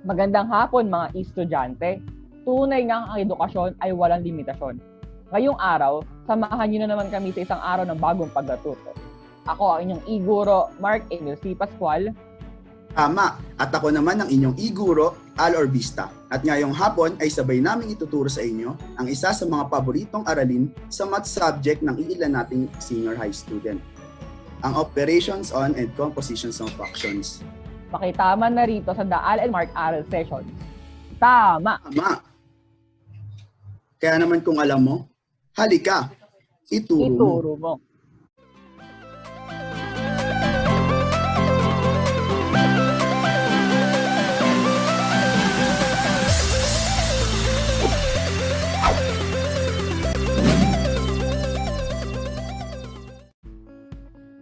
Magandang hapon mga estudyante. Tunay nga ang edukasyon ay walang limitasyon. Ngayong araw, samahan niyo na naman kami sa isang araw ng bagong pagkatuto. Ako ang inyong E-guro, Marc C. Pascual. Tama, at ako naman ang inyong E-guro, Orbista. At ngayong hapon ay sabay naming ituturo sa inyo ang isa sa mga paboritong aralin sa math subject ng iilan nating senior high student, ang operations on and compositions of fractions. Makitama na rito sa The Al and Marc Aral Session. Tama! Tama! Kaya naman kung alam mo, halika, ituro mo. Ituro mo.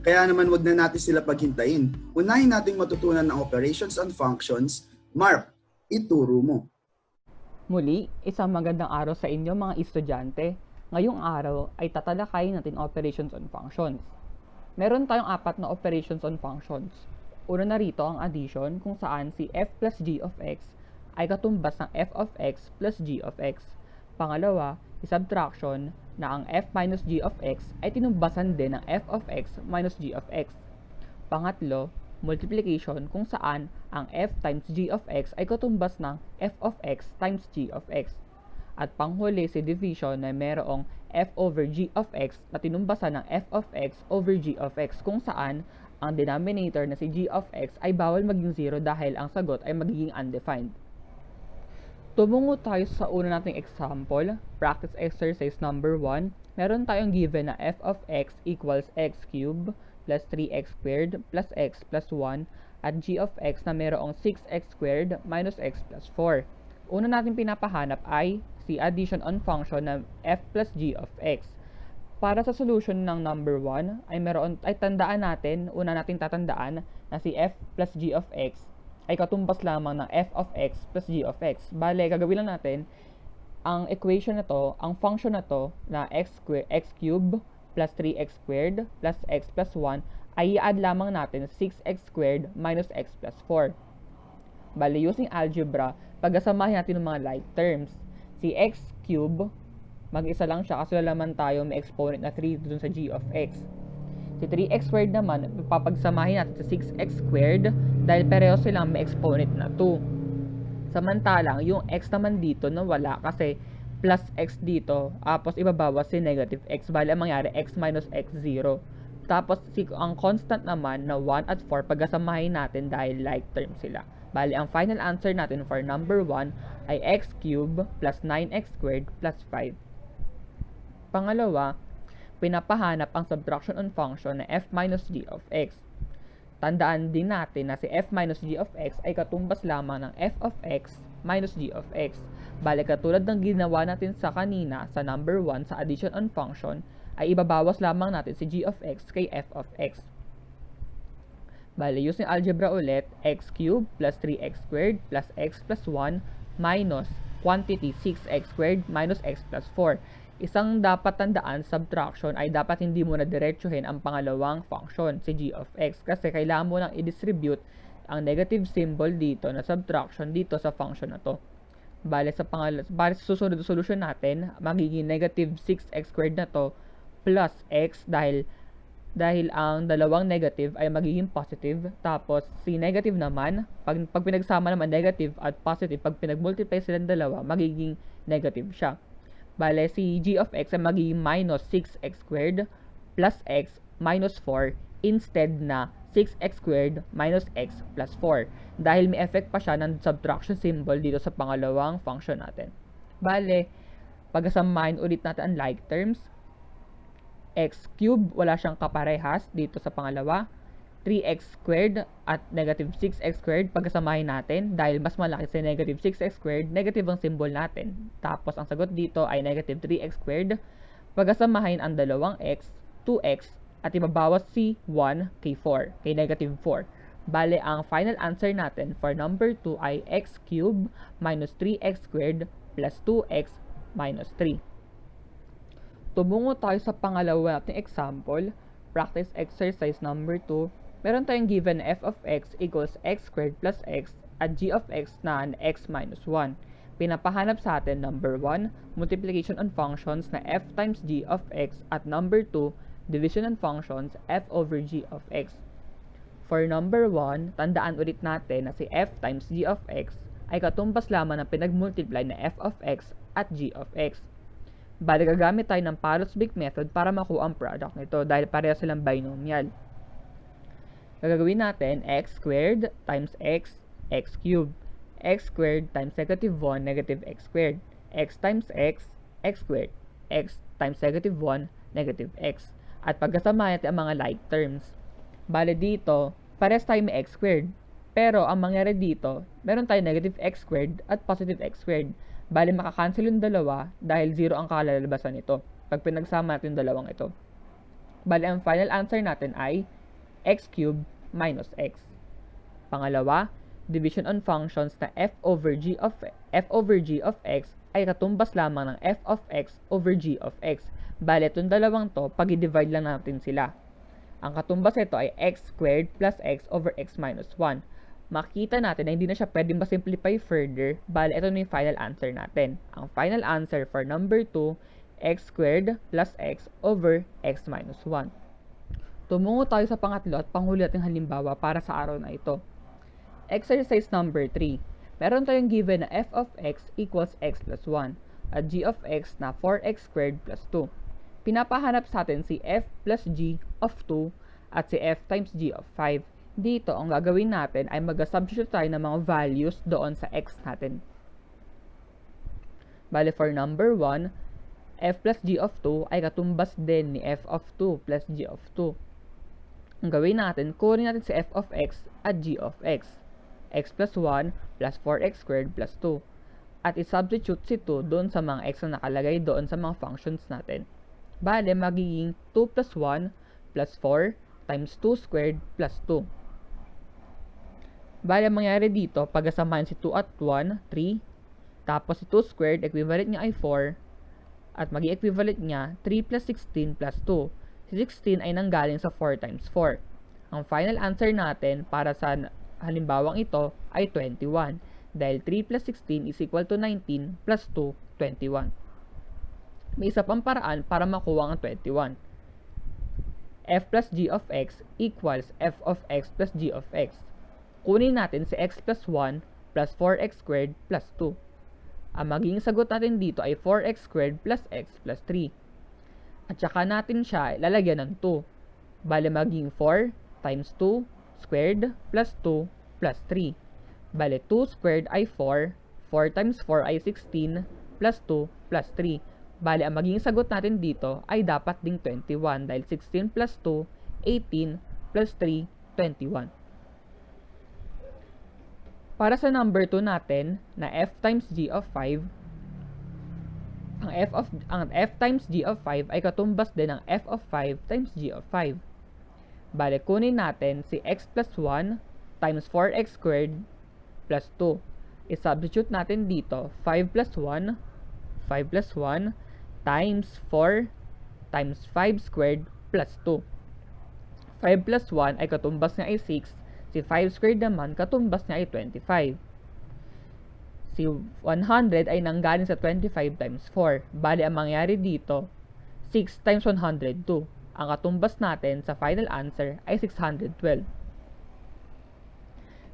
Kaya naman wag na natin sila paghintayin. Unahin nating matutunan ang operations on functions. Marc, ituro mo. Muli, isang magandang araw sa inyo mga estudyante. Ngayong araw ay tatalakayin natin operations on functions. Meron tayong 4 na operations on functions. Una na rito ang addition kung saan si f plus g of x ay katumbas ng f of x plus g of x. Pangalawa, subtraction na ang f minus g of x ay tinumbasan din ng f of x minus g of x. Pangatlo, multiplication kung saan ang f times g of x ay katumbas ng f of x times g of x. At panghuli si division na mayroong f over g of x na tinumbasan ng f of x over g of x kung saan ang denominator na si g of x ay bawal maging 0 dahil ang sagot ay magiging undefined. Tumungo tayo sa una nating example, practice exercise number 1. Meron tayong given na f of x equals x cubed plus 3x squared plus x plus 1 at g of x na mayroong 6x squared minus x plus 4. Una natin pinapahanap ay si addition on function na f plus g of x. Para sa solution ng number 1 ay tandaan natin, una natin tatandaan na si f plus g of x ay katumbas lamang ng f of x plus g of x. Bale, gagawin lang natin ang equation na to, ang function na to na x cubed plus 3x squared plus x plus 1 ay i-add lamang natin 6x squared minus x plus 4. Bale, using algebra, pagkasamahin natin ng mga like terms. Si x cubed, mag-isa lang siya kasi wala naman tayo may exponent na 3 dun sa g of x. Si 3x squared naman, papagsamahin natin sa 6x squared dahil pareho silang may exponent na 2. Samantalang, yung x naman dito na wala kasi plus x dito, tapos ibabawas si negative x. Bali, ang mangyari, x minus x, 0. Tapos, ang constant naman na 1 at 4, pagkasamahin natin dahil like term sila. Bali, ang final answer natin for number 1 ay x cubed plus 9x squared plus 5. Pangalawa, pinapahanap ang subtraction on function na f minus g of x. Tandaan din natin na si f minus g of x ay katumbas lamang ng f of x minus g of x. Bale, katulad ng ginawa natin sa kanina sa number 1 sa addition on function, ay ibabawas lamang natin si g of x kay f of x. Bale, using algebra ulit, x cubed plus 3x squared plus x plus 1 minus quantity 6x squared minus x plus 4. Isang dapat tandaan, subtraction ay dapat hindi mo na diretsuhin ang pangalawang function, si g of x, kasi kailangan mo nang i-distribute ang negative symbol dito na subtraction dito sa function na to. Bale, sa susunod na solution natin, magiging negative 6x squared na to plus x dahil ang dalawang negative ay magiging positive. Tapos, si negative naman, pag pinagsama naman negative at positive, pag pinag-multiply silang dalawa, magiging negative siya. Bale, si g of x ay magiging minus 6x squared plus x minus 4 instead na 6x squared minus x plus 4. Dahil may effect pa siya ng subtraction symbol dito sa pangalawang function natin. Bale, pagkasamahin ulit natin ang like terms. X cubed, wala siyang kaparehas dito sa pangalawa. 3x squared at negative 6x squared, pagkasamahin natin dahil mas malaki sa negative 6x squared, negative ang symbol natin. Tapos ang sagot dito ay negative 3x squared. Pagkasamahin ang dalawang x, 2x, at ibabawas si 1 kay 4, kay negative 4. Bale, ang final answer natin for number 2 ay x cubed minus 3x squared plus 2x minus 3. Tumungo tayo sa pangalawa nating example, practice exercise number 2. Meron tayong given f of x equals x squared plus x at g of x na x minus 1. Pinapahanap sa atin number 1, multiplication on functions na f times g of x at number 2, division on functions f over g of x. For number 1, tandaan ulit natin na si f times g of x ay katumbas lamang ng pinagmultiply na f of x at g of x. Bali, gagamit tayo ng Parrots-Big method para makuha ang product nito dahil pareho silang binomial. Gagawin natin x squared times x, x cubed. X squared times negative 1, negative x squared. X times x, x squared. X times negative 1, negative x. At pagkasama natin ang mga like terms. Bale dito, pares tayo may x squared. Pero ang mangyari dito, meron tayo negative x squared at positive x squared. Bale makakancel yung dalawa dahil 0 ang kalalabasan nito pag pinagsama natin yung dalawang ito. Bale ang final answer natin ay x cubed minus x. Pangalawa, division on functions na f over g of x ay katumbas lamang ng f of x over g of x. Bale, itong dalawang to, pag-divide lang natin sila. Ang katumbas ito ay x squared plus x over x minus 1. Makita natin na hindi na siya pwedeng ma-simplify further. Bale, ito na yung final answer natin. Ang final answer for number 2, x squared plus x over x minus 1. Tumungo tayo sa pangatlo at panghuli nating halimbawa para sa araw na ito. Exercise number 3. Meron tayong given na f of x equals x plus 1 at g of x na 4x squared plus 2. Pinapahanap sa atin si f plus g of 2 at si f times g of 5. Dito, ang gagawin natin ay mag-substitute tayo ng mga values doon sa x natin. Bale, for number 1, f plus g of 2 ay katumbas din ni f of 2 plus g of 2. Ang gawin natin, kunin natin si f of x at g of x. X plus 1 plus 4x squared plus 2. At i-substitute si 2 doon sa mga x na nakalagay doon sa mga functions natin. Bale, magiging 2 plus 1 plus 4 times 2 squared plus 2. Bale, ang mangyari dito, pagkasamahin si 2 at 1, 3. Tapos si 2 squared, equivalent niya ay 4. At maging equivalent niya, 3 plus 16 plus 2. Si 16 ay nanggaling sa 4 times 4. Ang final answer natin para sa halimbawang ito ay 21. Dahil 3 plus 16 is equal to 19 plus 2, 21. May isa pang paraan para makuha ang 21. F plus g of x equals f of x plus g of x. Kunin natin si x plus 1 plus 4x squared plus 2. Ang magiging sagot natin dito ay 4x squared plus x plus 3. At saka natin siya lalagyan ng 2. Bale, magiging 4 times 2 squared plus 2 plus 3. Bale, 2 squared ay 4. 4 times 4 ay 16 plus 2 plus 3. Bale, ang magiging sagot natin dito ay dapat ding 21 dahil 16 plus 2, 18 plus 3, 21. Para sa number 2 natin na f times g of 5, ang f times g of 5 ay katumbas din ng f of 5 times g of 5. Bale, kunin natin si x plus 1 times 4x squared plus 2. I-substitute natin dito 5 plus 1 times 4 times 5 squared plus 2. 5 plus 1 ay katumbas niya ay 6. Si 5 squared naman, katumbas niya ay 25. Si 100 ay nanggaling sa 25 times 4. Bali, ang mangyari dito, 6 times 102. Ang katumbas natin sa final answer ay 612.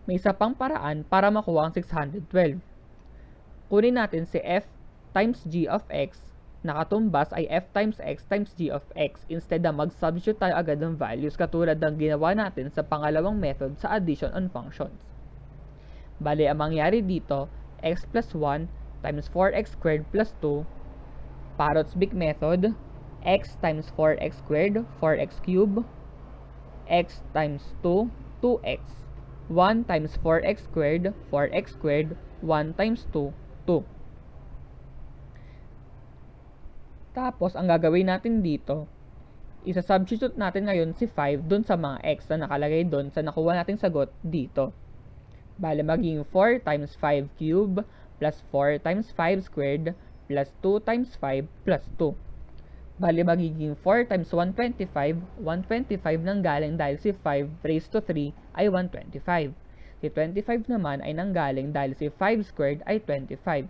May isa pang paraan para makuha ang 612. Kunin natin si f times g of x, nakatumbas ay f times x times g of x. Instead na mag-substitute tayo agad ng values katulad ng ginawa natin sa pangalawang method sa addition on functions. Bale, ang mangyari dito, x plus 1 times 4x squared plus 2, Parrots-Big method, x times 4x squared, 4x cubed, x times 2, 2x, 1 times 4x squared, 4x squared, 1 times 2, 2. Tapos, ang gagawin natin dito, isa-substitute natin ngayon si 5 dun sa mga x na nakalagay dun sa nakuha nating sagot dito. Bale, magiging 4 times 5 cube plus 4 times 5 squared plus 2 times 5 plus 2. Bale, magiging 4 times 125. 125 nang galing dahil si 5 raised to 3 ay 125. Si 25 naman ay nanggaling dahil si 5 squared ay 25.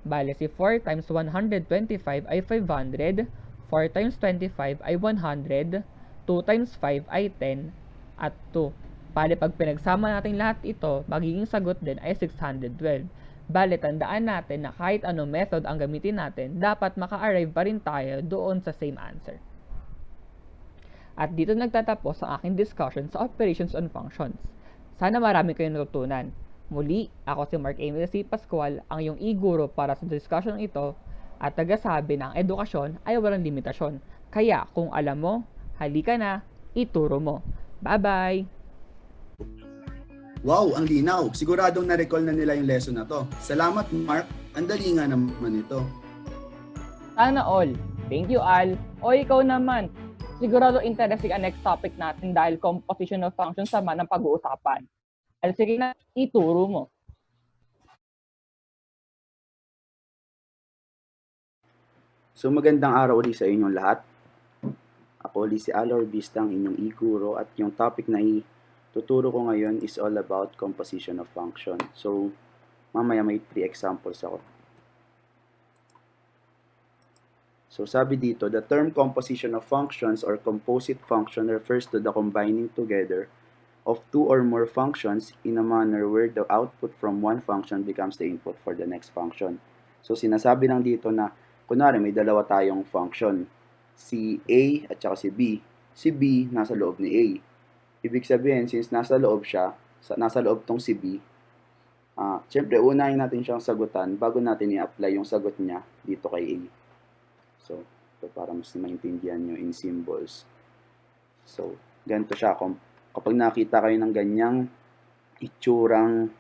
Bale, si 4 times 125 ay 500, 4 times 25 ay 100, 2 times 5 ay 10, at 2. Bale, pag pinagsama natin lahat ito, magiging sagot din ay 612. Bale, tandaan natin na kahit anong method ang gamitin natin, dapat maka-arrive pa rin tayo doon sa same answer. At dito nagtatapos ang aking discussion sa operations on functions. Sana marami kayong natutunan. Muli, ako si Marc C. Pascual, ang iyong e-guro para sa discussion ito at tagasabi na ang edukasyon ay walang limitasyon. Kaya kung alam mo, halika na, ituro mo. Bye-bye! Wow, ang linaw. Siguradong na-recall na nila yung lesson na to. Salamat, Mark. Ang dali nga naman ito. Sana all. Thank you, Al. O ikaw naman. Sigurado interesting ang next topic natin dahil composition of functions naman ang pag-uusapan. Al, sige na, ituro mo. So magandang araw ulit sa inyong lahat. Ako ulit si Orbista, ang inyong e-guro, at yung topic na ituturo ko ngayon is all about composition of function. So mamaya may 3 examples ako. So sabi dito, the term composition of functions or composite function refers to the combining together of 2 or more functions in a manner where the output from one function becomes the input for the next function. So sinasabi lang dito na kunwari may dalawa tayong function, si A at saka si B. Si B nasa loob ni A. Ibig sabihin, since nasa loob siya, nasa loob tong si B, syempre unahin natin siyang sagutan bago natin i-apply yung sagot niya dito kay A. So, para mas maintindihan nyo in symbols. So, ganito siya. Kapag nakita kayo ng ganyang itsurang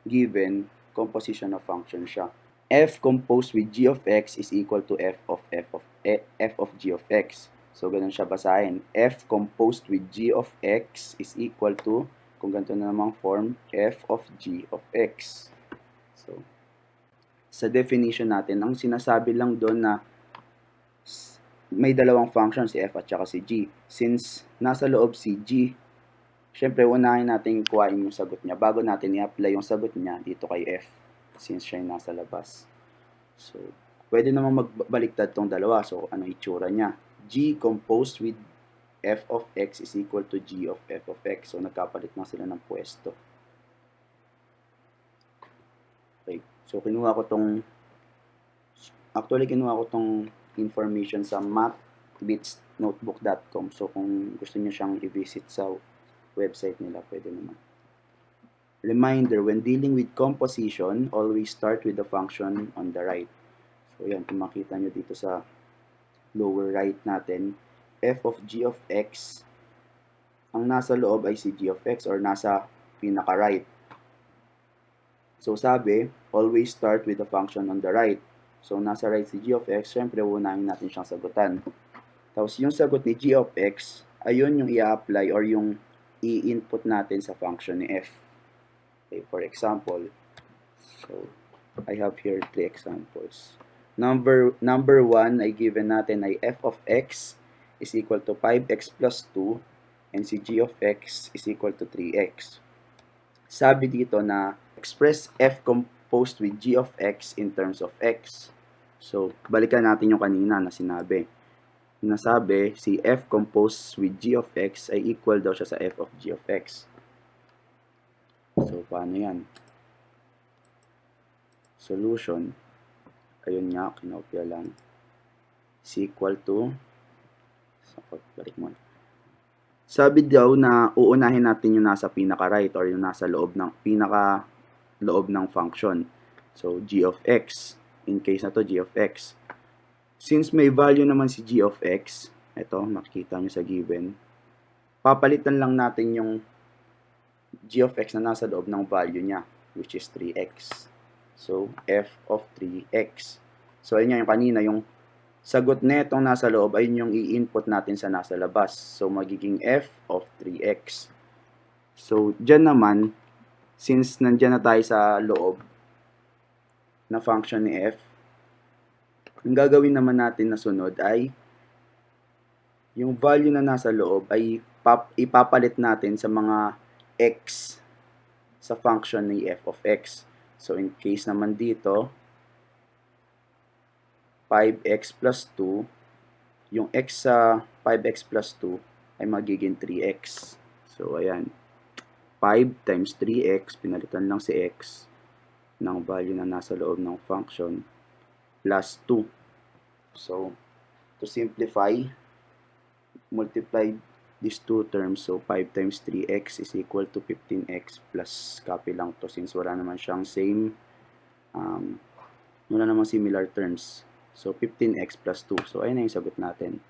given, composition of function siya. F composed with g of x is equal to f of g of x. So, ganun siya basahin. F composed with g of x is equal to, kung ganito na namang form, f of g of x. So, sa definition natin, ang sinasabi lang doon na may dalawang function, si f at saka si g. Since nasa loob si g, syempre unahin natin kuhain yung sagot niya bago natin i-apply yung sagot niya dito kay f, since siya yung nasa labas. So, pwede namang magbaliktad tong dalawa. So, ano itsura niya? G composed with f of x is equal to g of f of x. So, nagkapalit na sila ng pwesto. Okay. So, kinuha ko tong information sa mathbitsnotebook.com. So, kung gusto niyo siyang i-visit sa website nila, pwede naman. Reminder, when dealing with composition, always start with the function on the right. So, yan, kung makita nyo dito sa lower right natin, f of g of x, ang nasa loob ay si g of x or nasa pinaka-right. So, sabi, always start with the function on the right. So, nasa right si g of x, syempre, unahin natin siyang sagutan. Tapos, yung sagot ni g of x, ayun yung i-apply or yung i-input natin sa function ni f. Okay, for example, so, I have here 3 examples. Number 1 ay given natin ay f of x is equal to 5x plus 2 and si g of x is equal to 3x. Sabi dito na express f composed with g of x in terms of x. So, balikan natin yung kanina na sinabi. Nasabi, si f composed with g of x ay equal daw siya sa f of g of x. So, paano yan? Solution. Ayun nga, kinopya lang. Is equal to, balik mo. Sabi daw na uunahin natin yung nasa pinaka-right or yung nasa loob ng pinaka-loob ng function. So, g of x. In case na to, g of x. Since may value naman si g of x, ito, makikita nyo sa given, papalitan lang natin yung g of x na nasa loob ng value niya, which is 3x. So, f of 3x. So, ayun yung kanina, yung sagot netong nasa loob ay yung i-input natin sa nasa labas. So, magiging f of 3x. So, dyan naman, since nandyan na tayo sa loob na function ni f, ang gagawin naman natin na sunod ay yung value na nasa loob ay ipapalit natin sa mga x sa function ni f of x. So, in case naman dito, 5x plus 2, yung x sa 5x plus 2 ay magiging 3x. So, ayan. 5 times 3x, pinalitan lang si x ng value na nasa loob ng function, plus 2. So, to simplify, multiply these two terms. So, 5 times 3x is equal to 15x plus copy lang to since wala naman siyang wala namang similar terms. So, 15x plus 2. So, ayun na yung sagot natin.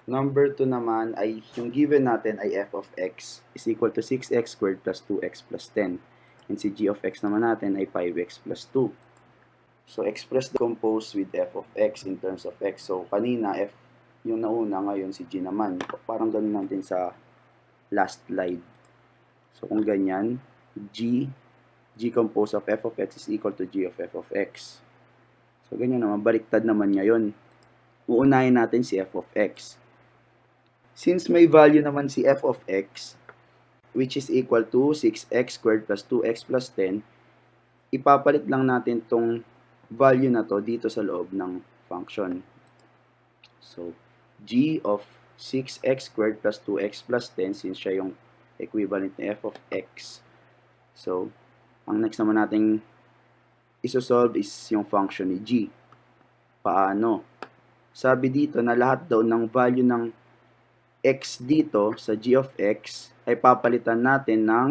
Number 2 naman ay yung given natin ay f of x is equal to 6x squared plus 2x plus 10. And si g of x naman natin ay 5x plus 2. So, express the decompose with f of x in terms of x. So, kanina f yung nauna, ngayon si g naman. Parang ganun lang din sa last slide. So, kung ganyan, g compose of f of x is equal to g of f of x. So, ganyan naman. Baliktad naman ngayon. Uunahin natin si f of x. Since may value naman si f of x, which is equal to 6x squared plus 2x plus 10, ipapalit lang natin tong value na to dito sa loob ng function. So, g of 6x squared plus 2x plus 10, since siya yung equivalent ni f of x. So, ang next naman nating isosolve is yung function ni g. Paano? Sabi dito na lahat daw ng value ng x dito sa g of x ay papalitan natin ng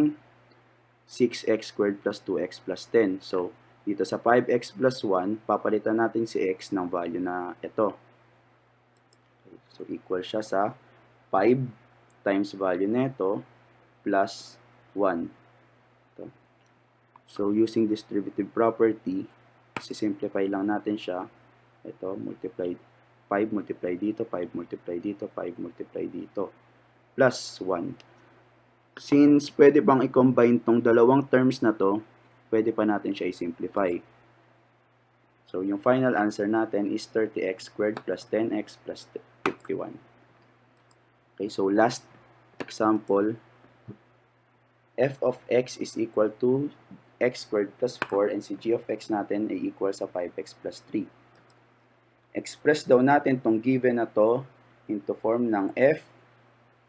6x squared plus 2x plus 10. So, dito sa 5x plus 1, papalitan natin si x ng value na ito. So, equal siya sa 5 times value nito plus 1. Ito. So, using distributive property, simplify lang natin siya. Ito, multiply 5 multiply dito, 5 multiply dito, 5 multiply dito, plus 1. Since pwede pang i-combine tong dalawang terms na to, pwede pa natin siya i-simplify. So, yung final answer natin is 30x squared plus 10x plus 51. Okay, so last example, f of x is equal to x squared plus 4 and si g of x natin ay equal sa 5x plus 3. Express daw natin tong given na to into form ng f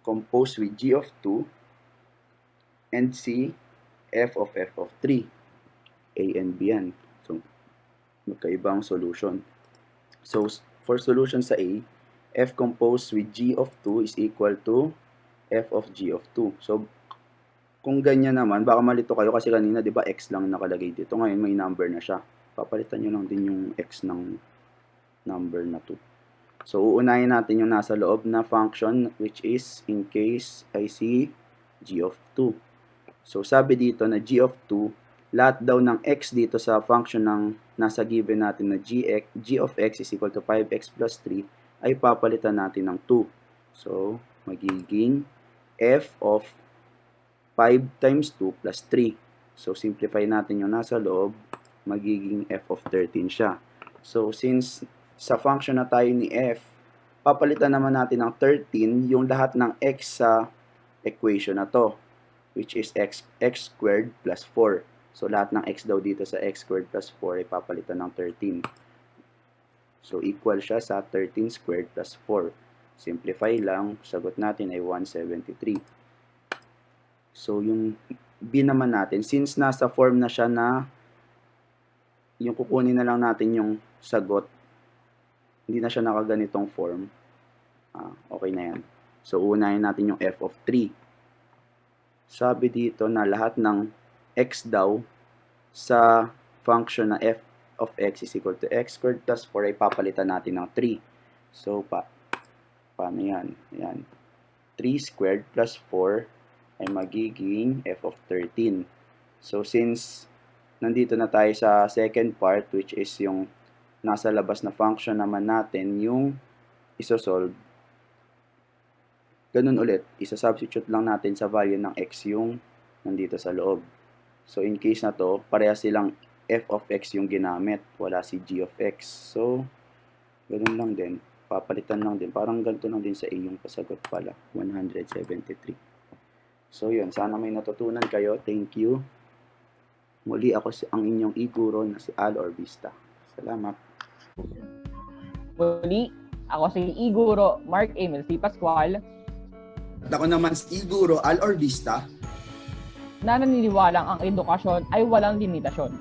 composed with g of 2 and c f of 3. A and B yan. So, magkaibang solution. So, for solution sa A, f composed with g of 2 is equal to f of g of 2. So, kung ganyan naman, baka malito kayo kasi kanina, di ba, x lang nakalagay dito. Ngayon, may number na siya. Papalitan nyo lang din yung x ng number na 2. So, uunahin natin yung nasa loob na function, which is, in case, I see g of 2. So, sabi dito na g of 2, lahat daw ng x dito sa function ng nasa given natin na g of x is equal to 5x plus 3, ay papalitan natin ng 2. So, magiging f of 5 times 2 plus 3. So, simplify natin yung nasa loob, magiging f of 13 siya. So, since sa function na tayo ni f, papalitan naman natin ng 13 yung lahat ng x sa equation na to, which is x squared plus 4. So, lahat ng x daw dito sa x squared plus 4 ay papalitan ng 13. So, equal siya sa 13 squared plus 4. Simplify lang, sagot natin ay 173. So, yung b naman natin, since nasa form na siya na yung kukunin na lang natin yung sagot, hindi na siya nakaganitong form, okay na yan. So, unahin natin yung f of 3. Sabi dito na lahat ng x daw sa function na f of x is equal to x squared plus 4 ay papalitan natin ng 3. So, paano yan? Ayan. 3 squared plus 4 ay magiging f of 13. So, since nandito na tayo sa second part, which is yung nasa labas na function naman natin, yung isosolve, ganun ulit, isa-substitute lang natin sa value ng x yung nandito sa loob. So, in case na to, pareha silang f of x yung ginamit, wala si g of x. So, ganun lang din, papalitan lang din, parang ganito lang din sa A yung pasagot pala, 173. So yun, sana may natutunan kayo. Thank you. Muli ako ang inyong e-guro na si Orbista. Salamat. Muli, ako si E-guro Marc Emil C. Pascual At ako naman si e-guro Orbista. na naniniwalang ang edukasyon ay walang limitasyon.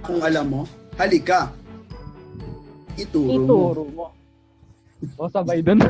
Kung alam mo, halika. Ituro mo. Ituro mo. O sabay dun.